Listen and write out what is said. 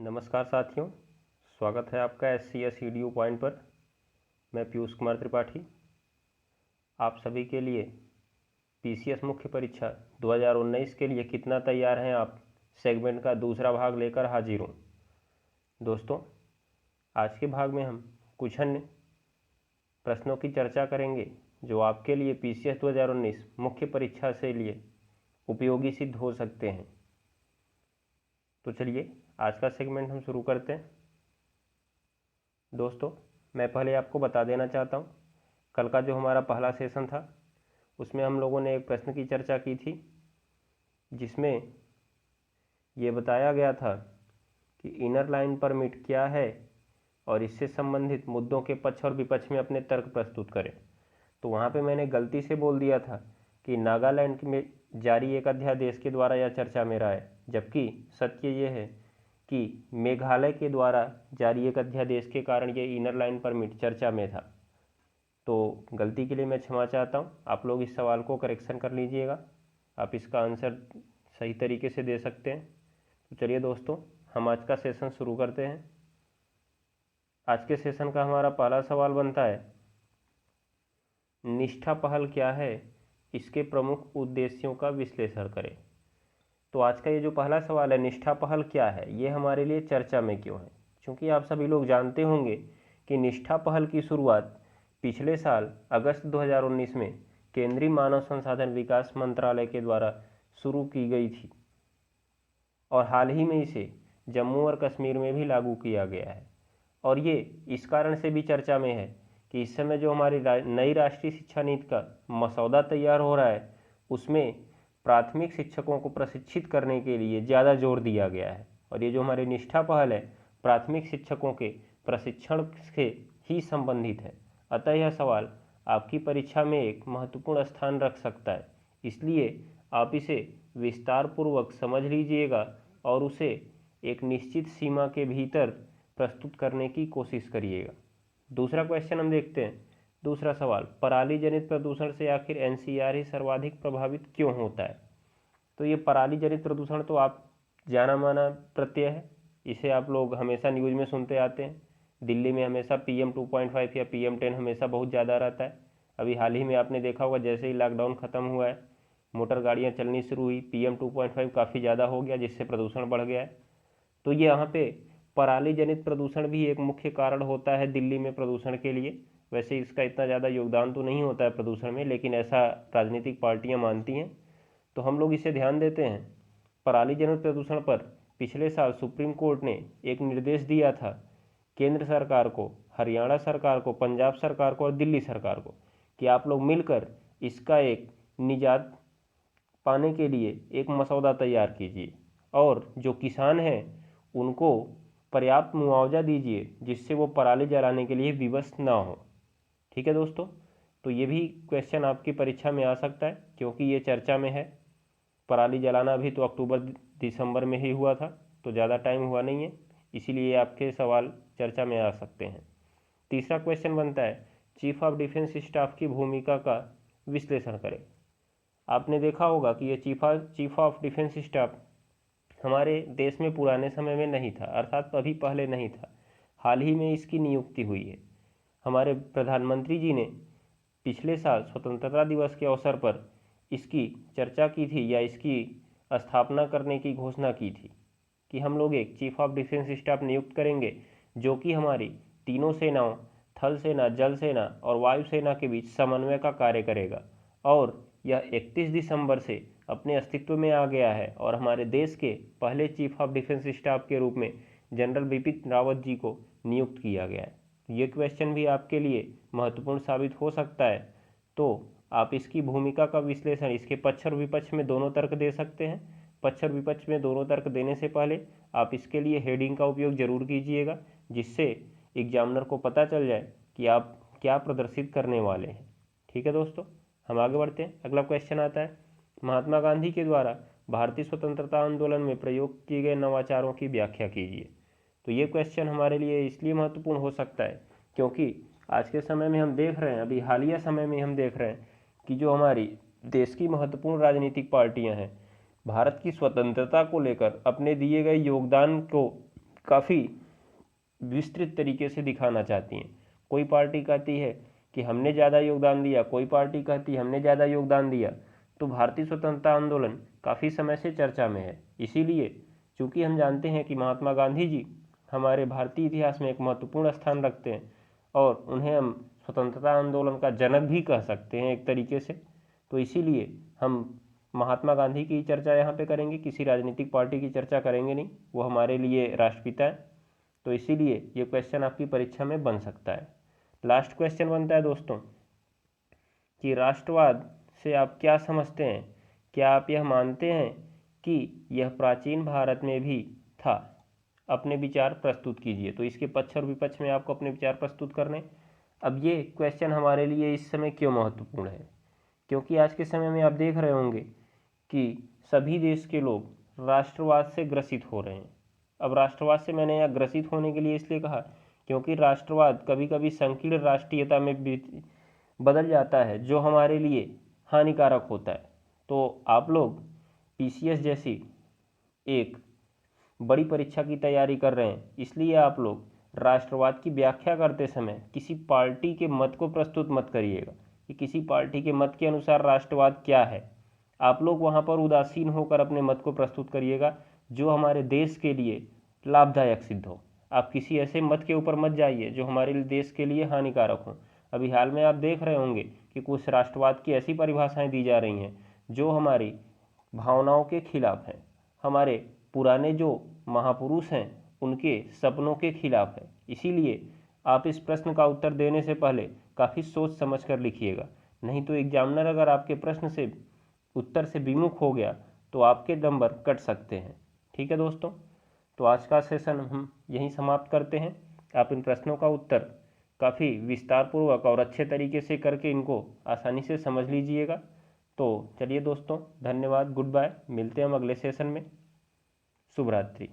नमस्कार साथियों, स्वागत है आपका SCS EDU पॉइंट पर। मैं पीयूष कुमार त्रिपाठी आप सभी के लिए PCS मुख्य परीक्षा 2019 के लिए कितना तैयार हैं आप सेगमेंट का दूसरा भाग लेकर हाजिर हूँ। दोस्तों, आज के भाग में हम कुछ अन्य प्रश्नों की चर्चा करेंगे जो आपके लिए PCS 2019 मुख्य परीक्षा से लिए उपयोगी सिद्ध हो सकते हैं। तो चलिए आज का सेगमेंट हम शुरू करते हैं। दोस्तों, मैं पहले आपको बता देना चाहता हूँ, कल का जो हमारा पहला सेशन था उसमें हम लोगों ने एक प्रश्न की चर्चा की थी जिसमें ये बताया गया था कि इनर लाइन परमिट क्या है और इससे संबंधित मुद्दों के पक्ष और विपक्ष में अपने तर्क प्रस्तुत करें। तो वहाँ पे मैंने गलती से बोल दिया था कि नागालैंड में जारी एक अध्यादेश के द्वारा यह चर्चा में रहा है, जबकि सत्य ये है कि मेघालय के द्वारा जारी एक अध्यादेश के कारण ये इनर लाइन परमिट चर्चा में था। तो गलती के लिए मैं क्षमा चाहता हूँ। आप लोग इस सवाल को करेक्शन कर लीजिएगा, आप इसका आंसर सही तरीके से दे सकते हैं। तो चलिए दोस्तों, हम आज का सेशन शुरू करते हैं। आज के सेशन का हमारा पहला सवाल बनता है, निष्ठा पहल क्या है, इसके प्रमुख उद्देश्यों का विश्लेषण करें। तो आज का ये जो पहला सवाल है, निष्ठा पहल क्या है, ये हमारे लिए चर्चा में क्यों है? क्योंकि आप सभी लोग जानते होंगे कि निष्ठा पहल की शुरुआत पिछले साल अगस्त 2019 में केंद्रीय मानव संसाधन विकास मंत्रालय के द्वारा शुरू की गई थी और हाल ही में इसे जम्मू और कश्मीर में भी लागू किया गया है। और ये इस कारण से भी चर्चा में है कि इस समय जो हमारी नई राष्ट्रीय शिक्षा नीति का मसौदा तैयार हो रहा है उसमें प्राथमिक शिक्षकों को प्रशिक्षित करने के लिए ज़्यादा जोर दिया गया है। और ये जो हमारी निष्ठा पहल है प्राथमिक शिक्षकों के प्रशिक्षण से ही संबंधित है। अतः यह सवाल आपकी परीक्षा में एक महत्वपूर्ण स्थान रख सकता है, इसलिए आप इसे विस्तारपूर्वक समझ लीजिएगा और उसे एक निश्चित सीमा के भीतर प्रस्तुत करने की कोशिश करिएगा। दूसरा क्वेश्चन हम देखते हैं। दूसरा सवाल, पराली जनित प्रदूषण से आखिर NCR ही सर्वाधिक प्रभावित क्यों होता है? तो ये पराली जनित प्रदूषण तो आप जाना माना प्रत्यय है, इसे आप लोग हमेशा न्यूज़ में सुनते आते हैं। दिल्ली में हमेशा PM 2.5 या PM 10 हमेशा बहुत ज़्यादा रहता है। अभी हाल ही में आपने देखा होगा, जैसे ही लॉकडाउन ख़त्म हुआ है मोटर गाड़ियाँ चलनी शुरू हुई, PM 2.5 काफ़ी ज़्यादा हो गया, जिससे प्रदूषण बढ़ गया है। तो ये यहाँ पे पराली जनित प्रदूषण भी एक मुख्य कारण होता है दिल्ली में प्रदूषण के लिए। वैसे इसका इतना ज़्यादा योगदान तो नहीं होता है प्रदूषण में, लेकिन ऐसा राजनीतिक पार्टियां मानती हैं, तो हम लोग इसे ध्यान देते हैं। पराली जनित प्रदूषण पर पिछले साल सुप्रीम कोर्ट ने एक निर्देश दिया था केंद्र सरकार को, हरियाणा सरकार को, पंजाब सरकार को और दिल्ली सरकार को कि आप लोग मिलकर इसका एक निजात पाने के लिए एक मसौदा तैयार कीजिए और जो किसान हैं उनको पर्याप्त मुआवजा दीजिए जिससे वो पराली जलाने के लिए विवश ना हो। ठीक है दोस्तों, तो ये भी क्वेश्चन आपकी परीक्षा में आ सकता है क्योंकि ये चर्चा में है। पराली जलाना अभी तो अक्टूबर दिसंबर में ही हुआ था, तो ज़्यादा टाइम हुआ नहीं है, इसीलिए आपके सवाल चर्चा में आ सकते हैं। तीसरा क्वेश्चन बनता है, चीफ ऑफ डिफेंस स्टाफ की भूमिका का विश्लेषण करें। आपने देखा होगा कि ये चीफ ऑफ डिफेंस स्टाफ हमारे देश में पुराने समय में नहीं था, अर्थात अभी पहले नहीं था, हाल ही में इसकी नियुक्ति हुई है। हमारे प्रधानमंत्री जी ने पिछले साल स्वतंत्रता दिवस के अवसर पर इसकी चर्चा की थी या इसकी स्थापना करने की घोषणा की थी कि हम लोग एक चीफ ऑफ डिफेंस स्टाफ नियुक्त करेंगे जो कि हमारी तीनों सेनाओं, थल सेना, जल सेना और वायु सेना के बीच समन्वय का कार्य करेगा। और यह 31 दिसंबर से अपने अस्तित्व में आ गया है और हमारे देश के पहले चीफ ऑफ डिफेंस स्टाफ के रूप में जनरल बिपिन रावत जी को नियुक्त किया गया है। ये क्वेश्चन भी आपके लिए महत्वपूर्ण साबित हो सकता है, तो आप इसकी भूमिका का विश्लेषण इसके पक्ष और विपक्ष में दोनों तर्क दे सकते हैं। पक्ष और विपक्ष में दोनों तर्क देने से पहले आप इसके लिए हेडिंग का उपयोग जरूर कीजिएगा, जिससे एग्जामिनर को पता चल जाए कि आप क्या प्रदर्शित करने वाले हैं। ठीक है दोस्तों, हम आगे बढ़ते हैं। अगला क्वेश्चन आता है, महात्मा गांधी के द्वारा भारतीय स्वतंत्रता आंदोलन में प्रयोग किए गए नवाचारों की व्याख्या कीजिए। तो ये क्वेश्चन हमारे लिए इसलिए महत्वपूर्ण हो सकता है क्योंकि आज के समय में हम देख रहे हैं, अभी हालिया समय में हम देख रहे हैं कि जो हमारी देश की महत्वपूर्ण राजनीतिक पार्टियां हैं, भारत की स्वतंत्रता को लेकर अपने दिए गए योगदान को काफ़ी विस्तृत तरीके से दिखाना चाहती हैं। कोई पार्टी कहती है कि हमने ज़्यादा योगदान दिया, कोई पार्टी कहती है हमने ज़्यादा योगदान दिया। तो भारतीय स्वतंत्रता आंदोलन काफ़ी समय से चर्चा में है। इसीलिए चूँकि हम जानते हैं कि महात्मा गांधी जी हमारे भारतीय इतिहास में एक महत्वपूर्ण स्थान रखते हैं और उन्हें हम स्वतंत्रता आंदोलन का जनक भी कह सकते हैं एक तरीके से, तो इसीलिए हम महात्मा गांधी की चर्चा यहाँ पे करेंगे, किसी राजनीतिक पार्टी की चर्चा करेंगे नहीं। वो हमारे लिए राष्ट्रपिता है, तो इसीलिए ये क्वेश्चन आपकी परीक्षा में बन सकता है। लास्ट क्वेश्चन बनता है दोस्तों कि राष्ट्रवाद से आप क्या समझते हैं? क्या आप यह मानते हैं कि यह प्राचीन भारत में भी था? अपने विचार प्रस्तुत कीजिए। तो इसके पक्ष और विपक्ष में आपको अपने विचार प्रस्तुत करने। अब ये क्वेश्चन हमारे लिए इस समय क्यों महत्वपूर्ण है? क्योंकि आज के समय में आप देख रहे होंगे कि सभी देश के लोग राष्ट्रवाद से ग्रसित हो रहे हैं। अब राष्ट्रवाद से मैंने यहाँ ग्रसित होने के लिए इसलिए कहा क्योंकि राष्ट्रवाद कभी कभी संकीर्ण राष्ट्रीयता में बदल जाता है, जो हमारे लिए हानिकारक होता है। तो आप लोग पीसीएस जैसी एक बड़ी परीक्षा की तैयारी कर रहे हैं, इसलिए आप लोग राष्ट्रवाद की व्याख्या करते समय किसी पार्टी के मत को प्रस्तुत मत करिएगा कि किसी पार्टी के मत के अनुसार राष्ट्रवाद क्या है। आप लोग वहाँ पर उदासीन होकर अपने मत को प्रस्तुत करिएगा जो हमारे देश के लिए लाभदायक सिद्ध हो। आप किसी ऐसे मत के ऊपर मत जाइए जो हमारे देश के लिए हानिकारक हो। अभी हाल में आप देख रहे होंगे कि कुछ राष्ट्रवाद की ऐसी परिभाषाएं दी जा रही हैं जो हमारी भावनाओं के खिलाफ हैं, हमारे पुराने जो महापुरुष हैं उनके सपनों के खिलाफ है। इसीलिए आप इस प्रश्न का उत्तर देने से पहले काफ़ी सोच समझ कर लिखिएगा, नहीं तो एग्जामिनर अगर आपके प्रश्न से उत्तर से विमुख हो गया तो आपके नंबर कट सकते हैं। ठीक है दोस्तों, तो आज का सेशन हम यहीं समाप्त करते हैं। आप इन प्रश्नों का उत्तर काफ़ी विस्तारपूर्वक और अच्छे तरीके से करके इनको आसानी से समझ लीजिएगा। तो चलिए दोस्तों, धन्यवाद, गुड बाय, मिलते हैं हम अगले सेशन में। शुभ रात्रि।